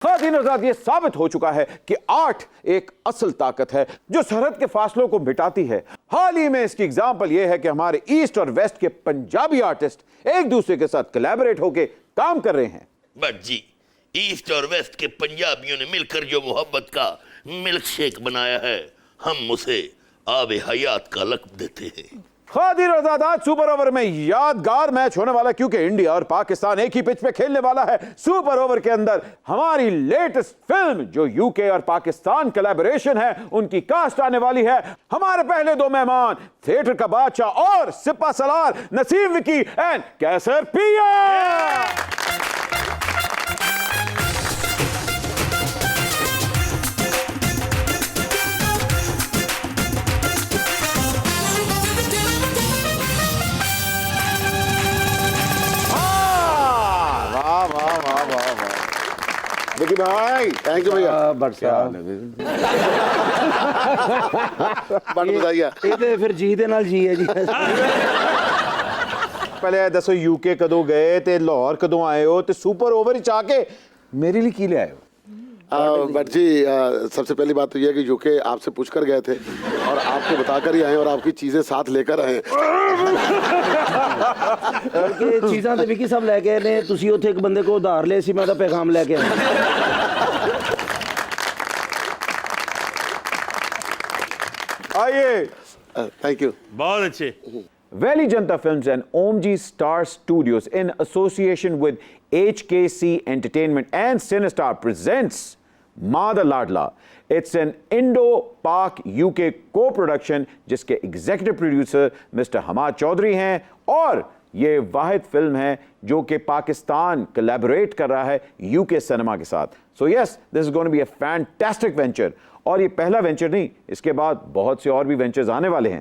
ख़वातीन और हज़रात, ये साबित हो चुका है कि आर्ट एक असल ताकत है जो सरहद के फासलों को मिटाती है। हाल ही में इसकी एग्जाम्पल ये है कि हमारे ईस्ट और वेस्ट के पंजाबी आर्टिस्ट एक दूसरे के साथ कोलैबोरेट होकर काम कर रहे हैं। बट जी, ईस्ट और वेस्ट के पंजाबियों ने मिलकर जो मोहब्बत का मिल्क शेक बनाया है, हम उसे आब हयात का लक़ब देते हैं। ख़वातीन और हज़रात, आज सुपर ओवर में यादगार मैच होने वाला है क्योंकि इंडिया और पाकिस्तान एक ही पिच पे खेलने वाला है। सुपर ओवर के अंदर हमारी लेटेस्ट फिल्म जो यूके और पाकिस्तान कोलैबोरेशन है उनकी कास्ट आने वाली है। हमारे पहले दो मेहमान थिएटर का बादशाह और सिपा सलार नसीम विकी एंड कैसर पिया। विकी भाई, थैंक यू भैया। बड़ बधाइया। ਇਹ ਤੇ ਫਿਰ ਜੀ ਦੇ ਨਾਲ ਜੀ ਹੈ ਜੀ। ਪਹਿਲੇ ਇਹ ਦੱਸੋ यूके कदों गए ते लाहौर कदों आए हो ते सुपर ओवर ही चाह के मेरे लिए की ले आए हो? बट जी सबसे पहली बात तो यह है कि यूके आपसे पूछ कर गए थे और आपको बताकर ही आए और आपकी चीजें साथ लेकर आए। ਕਿ ਚੀਜ਼ਾਂ ਤੇ ਵਿੱਕੀ ਸਾਹਿਬ ਲੈ ਕੇ ਆਏ ਨੇ, ਤੁਸੀਂ ਉੱਥੇ ਇੱਕ ਬੰਦੇ ਕੋ ਉਧਾਰ ਲਏ ਸੀ, ਮੈਂ ਉਹਦਾ ਪੈਗਾਮ ਲੈ ਕੇ ਆਇਆ। आइए। Thank you. बहुत अच्छे। Valley Janta Films and OMG Star Studios in association with HKC Entertainment and Cinestar presents Mada Ladla. It's an Indo-Pak UK co-production जिसके executive producer mister Hamad Chaudhary हैं और ये वाहिद फिल्म है जो कि पाकिस्तान कोलैबोरेट कर रहा है यूके सिनेमा के साथ। So yes, this is going to be a fantastic venture और ये पहला वेंचर नहीं, इसके बाद बहुत से और भी वेंचर्स आने वाले हैं।